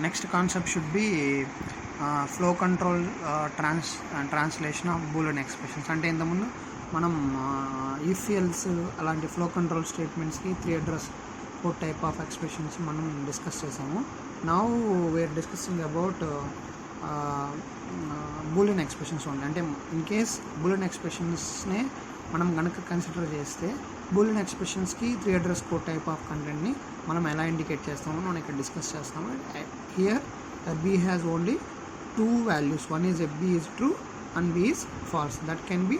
next concept should be flow control translation of Boolean expressions. అంటే ఇంతకుముందు మనం if else అలాంటి ఫ్లో కంట్రోల్ స్టేట్మెంట్స్కి 3 అడ్రస్ 4 టైప్ ఆఫ్ ఎక్స్ప్రెషన్స్ మనం డిస్కస్ చేసాము. Now we're discussing about Boolean expressions only. అంటే in case Boolean ఎక్స్ప్రెషన్స్నే మనం కనుక కన్సిడర్ చేస్తే బూలియన్ ఎక్స్ప్రెషన్స్కి 3 అడ్రస్ కోడ్ టైప్ ఆఫ్ కంటెంట్ని మనం ఎలా ఇండికేట్ చేస్తామో మనం ఇక్కడ డిస్కస్ చేస్తాము. Here b has only 2 values. One is b is true and b is false. That can be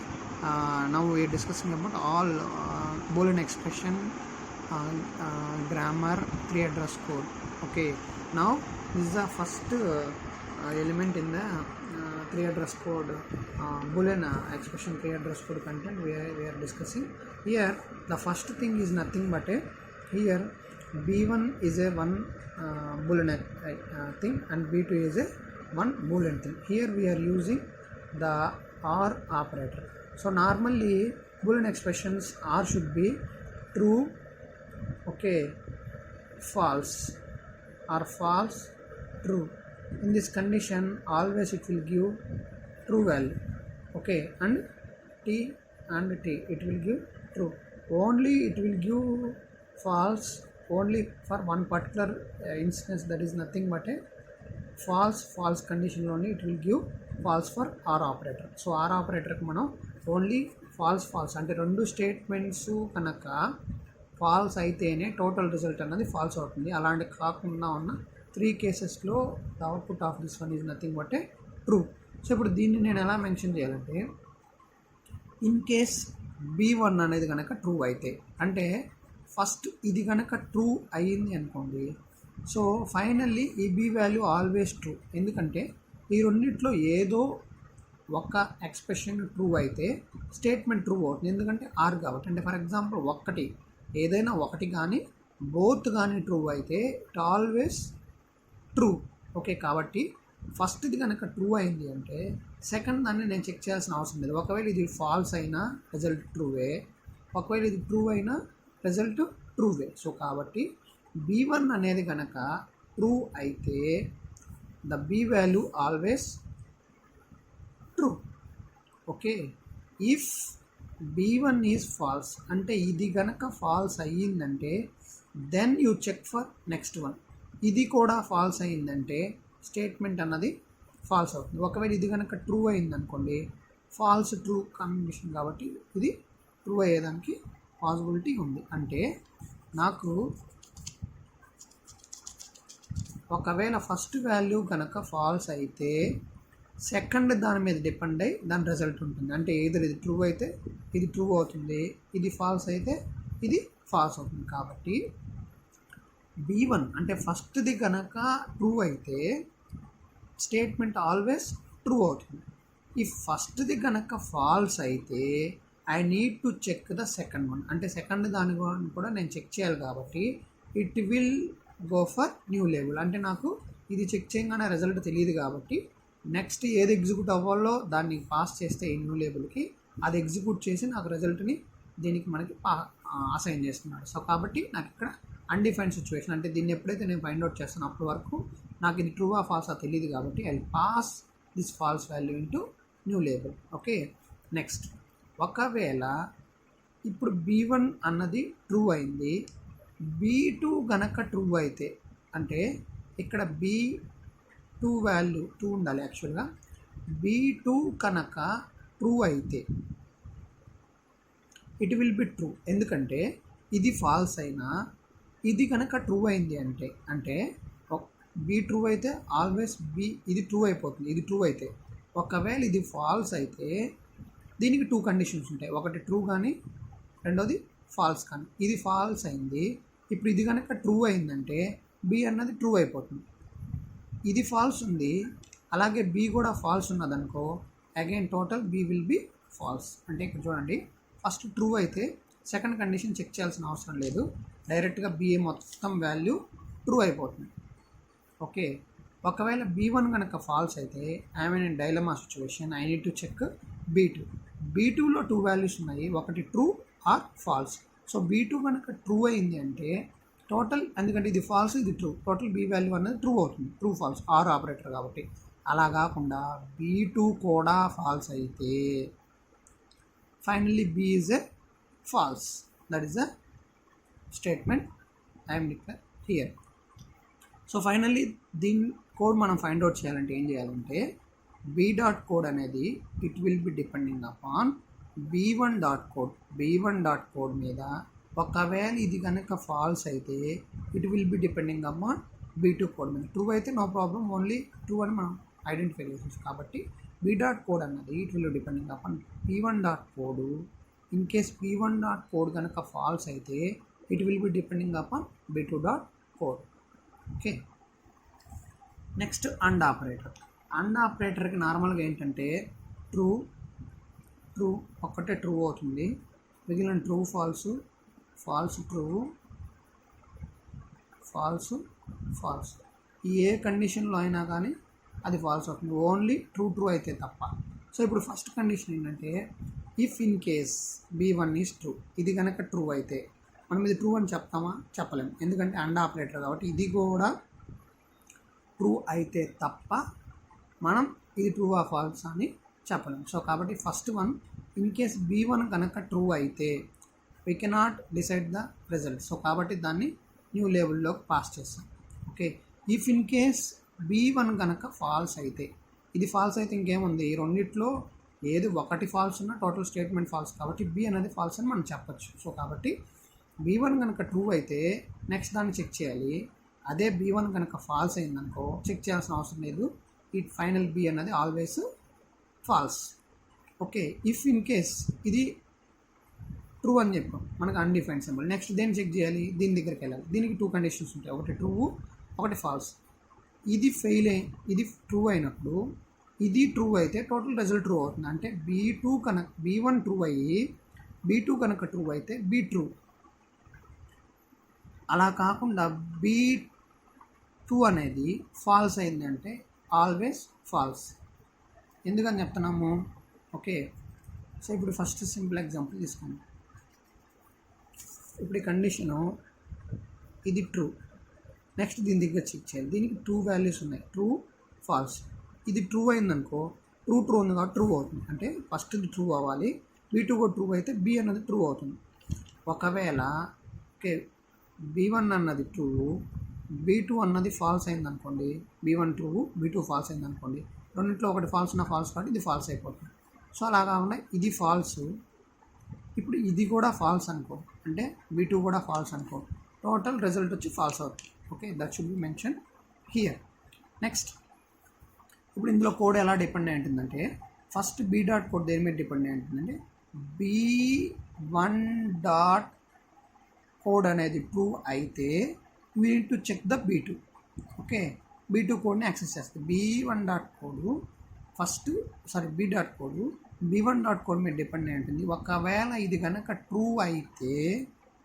now we are discussing about all Boolean expression grammar 3 address code. Okay, now this is the first element in the 3 address code Boolean expression 3 address code content we are discussing. Here the first thing is nothing but here b1 is a one Boolean thing and b2 is a one Boolean thing. Here we are using the OR operator. So normally Boolean expressions R should be true, okay, false, or false, true. In this condition always it will give true value, okay, and t it will give true. Only it will give false only for one particular instance, that is nothing but a false condition only it will give false for OR operator. So OR operator కి మనం only false అంటే రెండు statements కనుక falls అయితేనే total result అన్నది false అవుతుంది. అలాంటి కాకుండా ఉన్న 3 కేసెస్లో the output of this one is nothing but A true. So ఇప్పుడు దీన్ని నేను ఎలా మెన్షన్ చేయాలంటే ఇన్ కేస్ b1 అనేది కనుక ట్రూ అయితే, అంటే ఫస్ట్ ఇది కనుక ట్రూ అయ్యింది అనుకోండి, సో ఫైనల్లీ ఈ b వాల్యూ ఆల్వేస్ ట్రూ. ఎందుకంటే ఈ రెండిట్లో ఏదో ఒక ఎక్స్ప్రెషన్ ట్రూ అయితే స్టేట్మెంట్ ట్రూ అవుతుంది, ఎందుకంటే ఆర్ కాబట్టి. అంటే ఫర్ ఎగ్జాంపుల్ ఏదైనా ఒకటి కానీ బోత్ కానీ ట్రూ అయితే ఇట్ ఆల్వేస్ ట్రూ. ఓకే, కాబట్టి ఫస్ట్ది కనుక ట్రూ అయింది అంటే సెకండ్ దాన్ని నేను చెక్ చేయాల్సిన అవసరం లేదు. ఒకవేళ ఇది ఫాల్స్ అయినా రిజల్ట్ ట్రూవే, ఒకవేళ ఇది ట్రూ అయినా రిజల్ట్ ట్రూవే. సో కాబట్టి b1 అనేది కనుక ట్రూ అయితే the b value always true. Okay, if b1 is false అంటే ఇది కనుక ఫాల్స్ అయ్యిందంటే then you check for next one. ఇది కూడా ఫాల్స్ అయ్యిందంటే స్టేట్మెంట్ అన్నది ఫాల్స్ అవుతుంది. ఒకవేళ ఇది కనుక ట్రూ అయిందనుకోండి, ఫాల్స్ ట్రూ కాంబినేషన్ కాబట్టి ఇది ట్రూ అయ్యేదానికి పాసిబిలిటీ ఉంది. అంటే నాకు ఒకవేళ ఫస్ట్ వాల్యూ కనుక ఫాల్స్ అయితే సెకండ్ దాని మీద డిపెండ్ అయ్యి దాని రిజల్ట్ ఉంటుంది. అంటే ఏదో ఇది ట్రూ అయితే ఇది ట్రూ అవుతుంది, ఇది ఫాల్స్ అయితే ఇది ఫాల్స్ అవుతుంది. కాబట్టి b1 అంటే ఫస్ట్ది కనుక ట్రూ అయితే స్టేట్మెంట్ ఆల్వేస్ ట్రూ అవుతుంది. ఈ ఫస్ట్ది కనుక ఫాల్స్ అయితే I need to check the second one. అంటే సెకండ్ దాని కూడా నేను చెక్ చేయాలి కాబట్టి it will go for new label. అంటే నాకు ఇది చెక్ చేయగానే రిజల్ట్ తెలియదు కాబట్టి నెక్స్ట్ ఏది ఎగ్జిక్యూట్ అవ్వాలో దాన్ని పాస్ చేస్తే ఈ న్యూ లేబుల్కి అది ఎగ్జిక్యూట్ చేసి నాకు రిజల్ట్ని దీనికి మనకి అసైన్ చేస్తున్నాడు. సో కాబట్టి నాకు ఇక్కడ అన్డిఫైన్డ్ సిచ్యువేషన్, అంటే దీన్ని ఎప్పుడైతే నేను ఫైండ్ అవుట్ చేస్తాను అప్పటి వరకు నాకు ఇది ట్రూ ఆ ఫాల్స్ తెలియదు కాబట్టి I pass this falls value into new label. Okay, next ఒకవేళ ఇప్పుడు b1 అన్నది ట్రూ అయింది, b2 గనక ట్రూ అయితే, అంటే ఇక్కడ b2 వాల్యూ 2 ఉండాలి యాక్చువల్గా. b2 కనుక ట్రూ అయితే ఇట్ విల్ బి ట్రూ, ఎందుకంటే ఇది ఫాల్స్ అయినా ఇది కనుక ట్రూ అయింది అంటే b ట్రూ అయితే ఆల్వేస్ ఇది ట్రూ అయిపోతుంది. ఇది ట్రూ అయితే, ఒకవేళ ఇది ఫాల్స్ అయితే దీనికి 2 కండిషన్స్ ఉంటాయి. ఒకటి ట్రూ కానీ రెండోది ఫాల్స్ కానీ. ఇది ఫాల్స్ అయింది, ఇప్పుడు ఇది కనుక ట్రూ అయిందంటే b అన్నది ట్రూ అయిపోతుంది. ఇది ఫాల్స్ ఉంది, అలాగే b కూడా ఫాల్స్ ఉన్నదనుకో again total b will be false. అంటే ఇక్కడ చూడండి, ఫస్ట్ ట్రూ అయితే సెకండ్ కండిషన్ చెక్ చేయాల్సిన అవసరం లేదు, డైరెక్ట్గా b మొత్తం వాల్యూ ట్రూ అయిపోతుంది. ఓకే, ఒకవేళ b1 కనుక ఫాల్స్ అయితే I mean in dilemma situation I need to check b2లో 2 వాల్యూస్ ఉన్నాయి, ఒకటి true or falls. So b2 కనుక ట్రూ అయింది అంటే టోటల్, ఎందుకంటే ఇది ఫాల్స్ ఇది ట్రూ, టోటల్ బీ వాల్యూ అనేది ట్రూ అవుతుంది, ట్రూ ఫాల్స్ ఆర్ ఆపరేటర్ కాబట్టి. అలా కాకుండా B2 కూడా ఫాల్స్ అయితే finally B is a false. That is a statement I'm declare here. So finally దీని కోడ్ మనం ఫైండ్ అవుట్ చేయాలంటే ఏం చేయాలంటే B.code అనేది it will be depending upon B1.code మీద. ఒకవేళ ఇది కనుక ఫాల్స్ అయితే it will be depending upon B2 code మీద. ట్రూ అయితే నో ప్రాబ్లం, ఓన్లీ ట్రూ అని మనం ఐడెంటిఫై చేసేసి, కాబట్టి B.code అన్నది it will depending upon B1.code. In case B1.code కనుక ఫాల్స్ అయితే it will be depending upon B2.code. Okay, next and operator. And ఆపరేటర్కి నార్మల్గా ఏంటంటే ట్రూ ఒక్కటే ట్రూ అవుతుంది, మిగిలిన ట్రూ ఫాల్స్ ట్రూ ఫాల్స్ ఏ కండిషన్లో అయినా కానీ అది ఫాల్స్ అవుతుంది, ఓన్లీ ట్రూ అయితే తప్ప. సో ఇప్పుడు ఫస్ట్ కండిషన్ ఏంటంటే if in case B1 is true, ఇది కనుక ట్రూ అయితే మనం ఇది ట్రూ అని చెప్తామా? చెప్పలేము, ఎందుకంటే అండ్ ఆపరేటర్ కాబట్టి. ఇది కూడా ట్రూ అయితే తప్ప మనం ఇది ట్రూ ఆ ఫాల్స్ అని చెప్పలేము. సో కాబట్టి first one, in case B1 కనుక ట్రూ అయితే we cannot decide the result. So కాబట్టి దాన్ని న్యూ లేబుల్లోకి పాస్ చేస్తాం. Okay, if in case B1 కనుక ఫాల్స్ అయితే, ఇది ఫాల్స్ అయితే ఇంకేముంది, ఈ రెండిట్లో ఏది ఒకటి ఫాల్స్ ఉన్నా టోటల్ స్టేట్మెంట్ ఫాల్స్ కాబట్టి B అనేది ఫాల్స్ అని మనం చెప్పచ్చు. సో కాబట్టి B1 కనుక ట్రూ అయితే నెక్స్ట్ దాన్ని చెక్ చేయాలి. అదే B1 కనుక ఫాల్స్ అయిందనుకో చెక్ చేయాల్సిన అవసరం లేదు, ఈ ఫైనల్ B అన్నది always false. Okay, if in case ఇది ట్రూ అని చెప్పాం, మనకు అన్డిఫైన్డ్ సింబల్. నెక్స్ట్ దేన్ని చెక్ చేయాలి? దీని దగ్గరికి వెళ్ళాలి. దీనికి 2 కండిషన్స్ ఉంటాయి, ఒకటి ట్రూ ఒకటి ఫాల్స్. ఇది ఫెయిల్ ఇది ట్రూ అయినప్పుడు ఇది ట్రూ అయితే టోటల్ రిజల్ట్ ట్రూ అవుతుంది. అంటే B1 ట్రూ అయ్యి B2 కనుక ట్రూ అయితే B ట్రూ. అలా కాకుండా B2 అనేది ఫాల్స్ అయిందంటే ఆల్వేస్ ఫాల్స్. ఎందుకని చెప్తున్నాము? ఓకే, సో ఇప్పుడు ఫస్ట్ సింపుల్ ఎగ్జాంపుల్ తీసుకోండి. ఇప్పుడు ఈ కండిషను ఇది ట్రూ, నెక్స్ట్ దీని దగ్గర చెక్ చేయాలి. దీనికి 2 వాల్యూస్ ఉన్నాయి, ట్రూ ఫాల్స్. ఇది ట్రూ అయిందనుకో, ట్రూ ఉంది కాబట్టి ట్రూ అవుతుంది, అంటే ఫస్ట్ ఇది ట్రూ అవ్వాలి. B2 కూడా ట్రూ అయితే B అన్నది ట్రూ అవుతుంది. ఒకవేళ ఓకే B1 అన్నది ట్రూ, B2 అన్నది ఫాల్స్ అయిందనుకోండి, B1 ట్రూ B2 ఫాల్స్ అయిందనుకోండి, రెండింటిలో ఒకటి ఫాల్స్ ఉన్న ఫాల్స్ కాబట్టి ఇది ఫాల్స్ అయిపోతుంది. సో అలా కాకుండా ఇది ఫాల్స్, ఇప్పుడు ఇది కూడా ఫాల్స్ అనుకో, అంటే B2 కూడా ఫాల్స్ అనుకో, టోటల్ రిజల్ట్ వచ్చి ఫాల్స్ అవుతుంది. Okay, that should B mention here. Next ఇప్పుడు ఇందులో కోడ్ ఎలా డిపెండ్ అయి ఉంటుందంటే ఫస్ట్ B.code దేని మీద డిపెండ్ అయి ఉంటుందంటే B1.code అనేది ట్రూ అయితే we need to check the B2. Okay, B2 కోడ్ని యాక్సెస్ చేస్తుంది. B.code B1.code మీద డిపెండ్ అయి ఉంటుంది. ఒకవేళ ఇది కనుక ట్రూ అయితే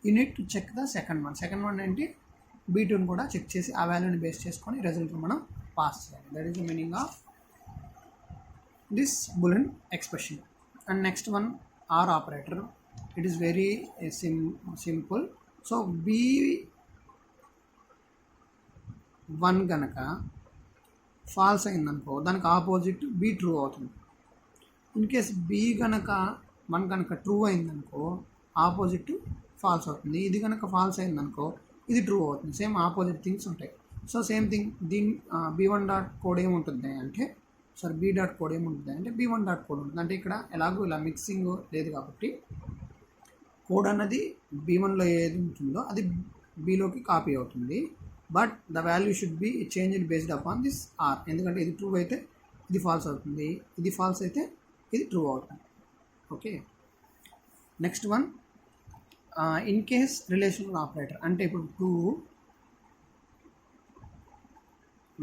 you need to check the second one ఏంటి, B2ని కూడా చెక్ చేసి ఆ వాల్యూని బేస్ చేసుకొని రిజల్ట్ మనం పాస్ చేయాలి. That is the meaning of this Boolean expression. And next one or operator. It is very simple. So B1 కనుక ఫాల్స్ అయిందనుకో దానికి ఆపోజిట్ B ట్రూ అవుతుంది. ఇన్ కేస్ B1 కనుక ట్రూ అయిందనుకో ఆపోజిట్ ఫాల్స్ అవుతుంది. ఇది కనుక ఫాల్స్ అయిందనుకో ఇది ట్రూ అవుతుంది. సేమ్ ఆపోజిట్ థింగ్స్ ఉంటాయి. సో సేమ్ థింగ్ దీని B1.code ఏముంటుంది అంటే B.code ఏముంటుంది అంటే B1.code ఉంటుంది. అంటే ఇక్కడ ఎలాగో ఇలా మిక్సింగ్ లేదు కాబట్టి కోడ్ అన్నది B1లో ఏది ఉంటుందో అది Bలోకి కాపీ అవుతుంది. But the value should be changed based upon this or. ఎందుకంటే ఇది ట్రూ అయితే ఇది ఫాల్స్ అవుతుంది, ఇది ఫాల్స్ అయితే ఇది ట్రూ అవుతుంది. Okay, next one in case relational operator. అంటే ఇప్పుడు 2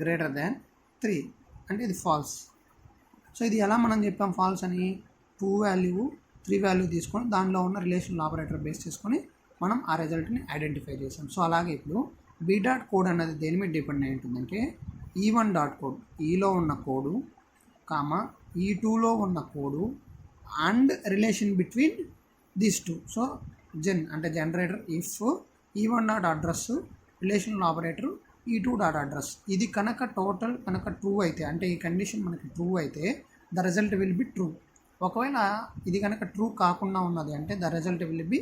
గ్రేటర్ దాన్ 3 అంటే ఇది ఫాల్స్. సో ఇది ఎలా మనం చెప్పాం ఫాల్స్ అని, 2 వాల్యూ 3 వాల్యూ తీసుకొని దానిలో ఉన్న రిలేషనల్ ఆపరేటర్ బేస్ చేసుకొని మనం ఆ రిజల్ట్ని ఐడెంటిఫై చేసాం. సో అలాగే ఇప్పుడు B.code అన్నది దేని మీద డిపెండ్ అయి ఉంటుందంటే E1.code ఈలో ఉన్న కోడు కామా E2లో ఉన్న code and relation between these 2. So అంటే generator if E1.address relational operator e2 dot address. ఇది కనుక టోటల్ కనుక ట్రూ అయితే, అంటే ఈ కండిషన్ మనకి ట్రూ అయితే the result will be true. ఒకవేళ ఇది కనుక ట్రూ కాకుండా ఉన్నది అంటే the result will be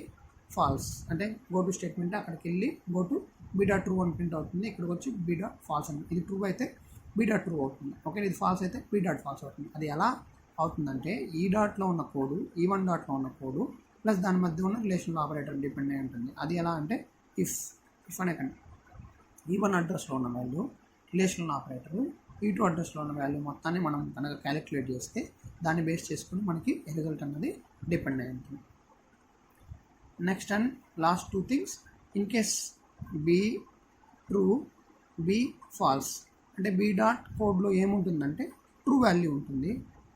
false. అంటే గో టు స్టేట్మెంట్ అక్కడికి వెళ్ళి go to B dot true అని ప్రింట్ అవుతుంది, ఇక్కడికి వచ్చి బి డాట్ ఫాల్స్ అని. ఇది ట్రూ అయితే బి డాట్ ట్రూ అవుతుంది, ఓకే. ఇది ఫాల్స్ అయితే బి డాట్ ఫాల్స్ అవుతుంది. అది ఎలా అవుతుందంటే ఈ డాట్లో ఉన్న కోడు ఈ1 డాట్లో ఉన్న కోడు ప్లస్ దాని మధ్య ఉన్న రిలేషనల్ ఆపరేటర్ డిపెండ్ అయి ఉంటుంది. అది ఎలా అంటే ఇఫ్ అనే కండి ఈ1 అడ్రస్లో ఉన్న వాల్యూ రిలేషనల్ ఆపరేటర్ ఈ2 అడ్రస్లో ఉన్న వాల్యూ మొత్తాన్ని మనం కనుక క్యాలిక్యులేట్ చేస్తే దాన్ని బేస్ చేసుకుని మనకి రిజల్ట్ అన్నది డిపెండ్ అయి ఉంటుంది. Next and last 2 things, in case B true B false, అంటే బి డాట్ కోడ్లో ఏముంటుందంటే ట్రూ వాల్యూ ఉంటుంది,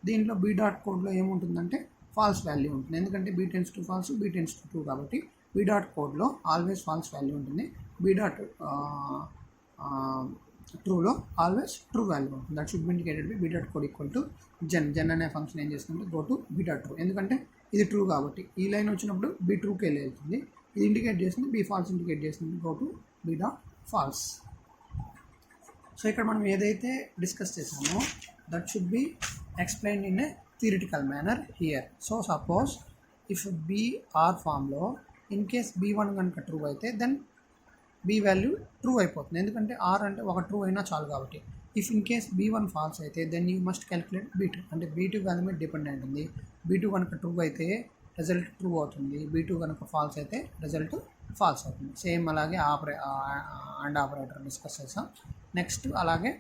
దీంట్లో బి డాట్ కోడ్లో ఏముంటుందంటే ఫాల్స్ వాల్యూ ఉంటుంది. ఎందుకంటే B tends to false B tends to true కాబట్టి బి డాట్ కోడ్లో ఆల్వేస్ ఫాల్స్ వాల్యూ ఉంటుంది, బి డాట్ ట్రూలో ఆల్వేస్ ట్రూ వాల్యూ ఉంటుంది. That should be indicated B dot code equal to gen అనే ఫంక్షన్ ఏం చేస్తుందంటే go to B dot true. ఎందుకంటే ఇది ట్రూ కాబట్టి ఈ లైన్ వచ్చినప్పుడు బి ట్రూకి వెళ్తుంది, ఇది ఇండికేట్ చేస్తుంది బి ఫాల్స్ ఇండికేట్ చేస్తుంది go to B dot false. So ఇక్కడ మనం ఏదైతే డిస్కస్ చేసామో that should be explained in a theoretical manner here. So suppose if B or ఫామ్లో ఇన్ కేస్ బి1 కనుక ట్రూ అయితే దెన్ బి వాల్యూ ట్రూ అయిపోతుంది, ఎందుకంటే ఆర్ అంటే ఒక ట్రూ అయినా చాలు కాబట్టి. ఇఫ్ ఇన్ కేస్ బి1 ఫాల్స్ అయితే దెన్ యూ మస్ట్ క్యాలిక్యులేట్ బి2, అంటే బి2 వాల్యూ మీద డిపెండ్ అయి ఉంటుంది. బి2 కనుక ట్రూ అయితే రిజల్ట్ ట్రూ అవుతుంది, బి2 కనుక ఫాల్స్ అయితే రిజల్ట్ ఫాల్స్ అవుతుంది. సేమ్ అలాగే అండ్ ఆపరేటర్ డిస్కస్ చేసాం. నెక్స్ట్ అలాగే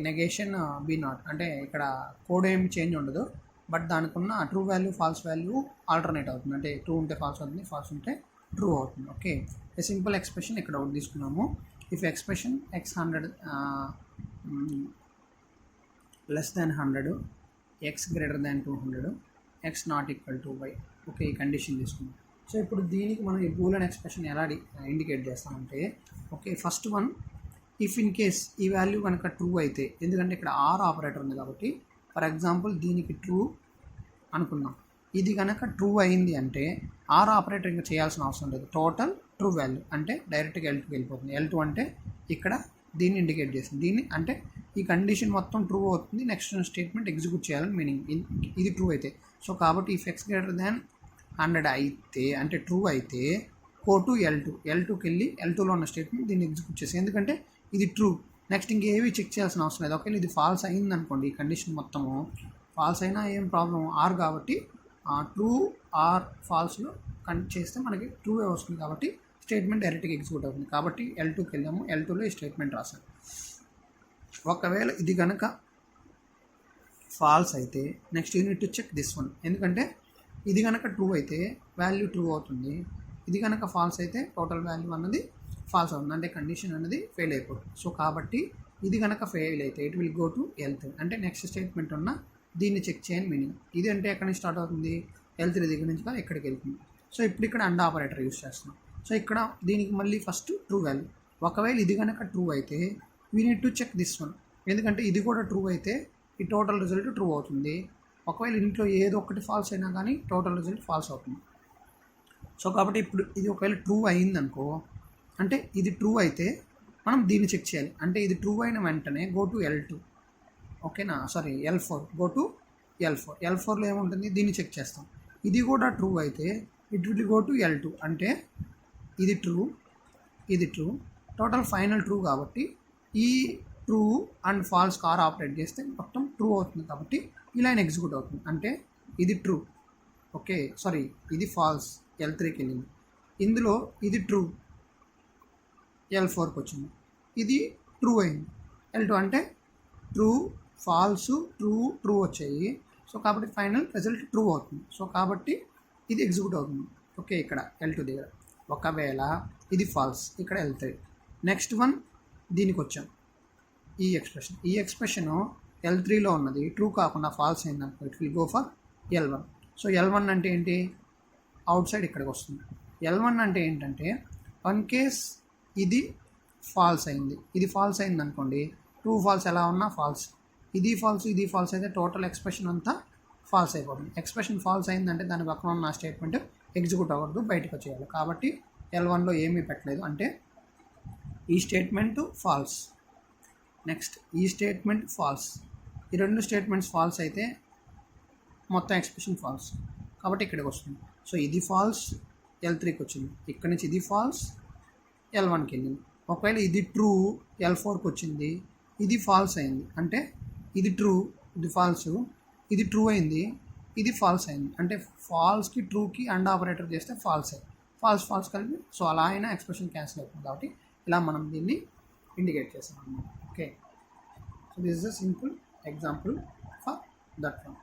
నెగేషన్ బి నాట్, అంటే ఇక్కడ కోడ్ ఏమి చేంజ్ ఉండదు, బట్ దానికి ఉన్న true value falls value alternate అవుతుంది, అంటే ట్రూ ఉంటే ఫాల్స్ అవుతుంది, ఫాల్స్ ఉంటే ట్రూ అవుతుంది. ఓకే, ఏ సింపుల్ ఎక్స్ప్రెషన్ ఇక్కడ ఒకటి తీసుకున్నాము. If expression x100 less than 100, x greater than 200, x not equal to y. Okay, ఈ కండిషన్ తీసుకున్నాం. సో ఇప్పుడు దీనికి మనం ఈ బూలియన్ ఎక్స్ప్రెషన్ ఎలా ఇండికేట్ చేస్తామంటే, okay, first one if in case ఈ వాల్యూ కనుక ట్రూ అయితే, ఎందుకంటే ఇక్కడ ఆర్ ఆపరేటర్ ఉంది కాబట్టి ఫర్ ఎగ్జాంపుల్ దీనికి ట్రూ అనుకున్నాం, ఇది కనుక ట్రూ అయింది అంటే ఆర్ ఆపరేటర్ ఇంకా చేయాల్సిన అవసరం లేదు, టోటల్ ట్రూ వాల్యూ అంటే డైరెక్ట్గా L2కి వెళ్ళిపోతుంది. L2 అంటే ఇక్కడ దీన్ని ఇండికేట్ చేస్తుంది, దీన్ని అంటే ఈ కండిషన్ మొత్తం ట్రూ అవుతుంది, నెక్స్ట్ స్టేట్మెంట్ ఎగ్జిక్యూట్ చేయాలని మీనింగ్. ఇది ట్రూ అయితే, సో కాబట్టి ఇఫ్ x గ్రేటర్ దాన్ 100 అయితే అంటే ట్రూ అయితే గో టు L2కి వెళ్ళి L2లో ఉన్న స్టేట్మెంట్ దీన్ని ఎగ్జిక్యూట్ చేసి, ఎందుకంటే ఇది ట్రూ. నెక్స్ట్ ఇంకేవి చెక్ చేయాల్సిన అవసరం లేదు. ఒకవేళ ఇది ఫాల్స్ అయింది అనుకోండి, ఈ కండిషన్ మొత్తము ఫాల్స్ అయినా ఏం ప్రాబ్లం, ఆర్ కాబట్టి ట్రూ ఆర్ ఫాల్స్లో చేస్తే మనకి ట్రూ వస్తుంది కాబట్టి స్టేట్మెంట్ డైరెక్ట్గా ఎగ్జిక్యూట్ అవుతుంది. కాబట్టి L2కి వెళ్ళాము, L2లో ఈ స్టేట్మెంట్ రాసాము. ఒకవేళ ఇది కనుక ఫాల్స్ అయితే next you need to check this one, ఎందుకంటే ఇది కనుక ట్రూ అయితే వాల్యూ ట్రూ అవుతుంది, ఇది కనుక ఫాల్స్ అయితే టోటల్ వాల్యూ అన్నది ఫాల్స్ అవుతుంది, అంటే కండిషన్ అనేది ఫెయిల్ అయిపోతుంది. సో కాబట్టి ఇది కనుక ఫెయిల్ అయితే it will go to L3, అంటే నెక్స్ట్ స్టేట్మెంట్ ఉన్న దీన్ని చెక్ చేయని మీనింగ్. ఇది అంటే ఎక్కడి నుంచి స్టార్ట్ అవుతుంది, L3 దగ్గర నుంచి కానీ ఎక్కడికి వెళ్తుంది. సో ఇప్పుడు ఇక్కడ అండ్ ఆపరేటర్ యూస్ చేస్తున్నాం. సో ఇక్కడ దీనికి మళ్ళీ ఫస్ట్ ట్రూ వాల్యూ, ఒకవేళ ఇది కనుక ట్రూ అయితే we need to check this one, ఎందుకంటే ఇది కూడా ట్రూ అయితే ఈ టోటల్ రిజల్ట్ ట్రూ అవుతుంది. ఒకవేళ ఇంట్లో ఏదో ఒకటి ఫాల్స్ అయినా కానీ టోటల్ రిజల్ట్ ఫాల్స్ అవుతుంది. సో కాబట్టి ఇప్పుడు ఇది ఒకవేళ ట్రూ అయిందనుకో, అంటే ఇది ట్రూ అయితే మనం దీన్ని చెక్ చేయాలి, అంటే ఇది ట్రూ అయిన వెంటనే గో టు L2, ఓకేనా, sorry L4, go to L4. L4లో ఏముంటుంది దీన్ని చెక్ చేస్తాం. ఇది కూడా ట్రూ అయితే it will go to L2, అంటే ఇది ట్రూ ఇది ట్రూ, టోటల్ ఫైనల్ ట్రూ కాబట్టి ఈ ట్రూ అండ్ ఫాల్స్ కార్ ఆపరేట్ చేస్తే మొత్తం ట్రూ అవుతుంది కాబట్టి ఈ లైన్ ఎగ్జిక్యూట్ అవుతుంది. అంటే ఇది ట్రూ, ఓకే, సారీ ఇది ఫాల్స్ L3కి వెళ్ళింది, ఇందులో ఇది ట్రూ L4కి వచ్చింది, ఇది ట్రూ అయింది L2, అంటే ట్రూ ఫాల్స్ ట్రూ ట్రూ వచ్చాయి. సో కాబట్టి ఫైనల్ రిజల్ట్ ట్రూ అవుతుంది. సో కాబట్టి ఇది ఎగ్జిక్యూట్ అవుతుంది, ఓకే, ఇక్కడ L2 దగ్గర. ఒకవేళ ఇది ఫాల్స్ ఇక్కడ L3, నెక్స్ట్ వన్ దీనికి వచ్చాం, ఈ ఎక్స్ప్రెషన్ L3లో ఉన్నది ట్రూ కాకుండా ఫాల్స్ అయిందనుకో it will go for L1. So L1 అంటే ఏంటి, అవుట్ సైడ్ ఇక్కడికి వస్తుంది. L1 అంటే ఏంటంటే వన్ కేస్ ఇది ఫాల్స్ అయింది, ఇది ఫాల్స్ అయింది అనుకోండి, ట్రూ ఫాల్స్ ఎలా ఉన్నా ఫాల్స్, ఇది ఫాల్స్ ఇది ఫాల్స్ అయితే టోటల్ ఎక్స్ప్రెషన్ అంతా ఫాల్స్ అయిపోతుంది. ఎక్స్ప్రెషన్ ఫాల్స్ అయిందంటే దాని పక్కన ఉన్న స్టేట్మెంట్ ఎగ్జిక్యూట్ అవ్వద్దు, బయటకు వచ్చేయాలి. కాబట్టి L1లో ఏమీ పెట్టలేదు, అంటే ఈ స్టేట్మెంట్ ఫాల్స్, నెక్స్ట్ ఈ స్టేట్మెంట్ ఫాల్స్. ఈ రెండు స్టేట్మెంట్స్ ఫాల్స్ అయితే మొత్తం ఎక్స్ప్రెషన్ ఫాల్స్, కాబట్టి ఇక్కడికి వస్తుంది. సో ఇది ఫాల్స్ L3కి వచ్చింది, ఇక్కడ నుంచి ఇది ఫాల్స్ L1కి వెళ్ళింది. ఒకవేళ ఇది ట్రూ L4కి వచ్చింది, ఇది ఫాల్స్ అయింది అంటే ఇది ట్రూ, ఇది ఫాల్స్, ఇది ట్రూ అయింది, ఇది ఫాల్స్ అయింది అంటే ఫాల్స్కి ట్రూకి అండ్ ఆపరేటర్ చేస్తే ఫాల్స్ అయింది, ఫాల్స్ కలిపి. సో అలా అయినా ఎక్స్ప్రెషన్ క్యాన్సిల్ అవుతుంది, కాబట్టి ఇలా మనం దీన్ని ఇండికేట్ చేస్తాం అన్నమాట. Okay, so this is a simple example for that one.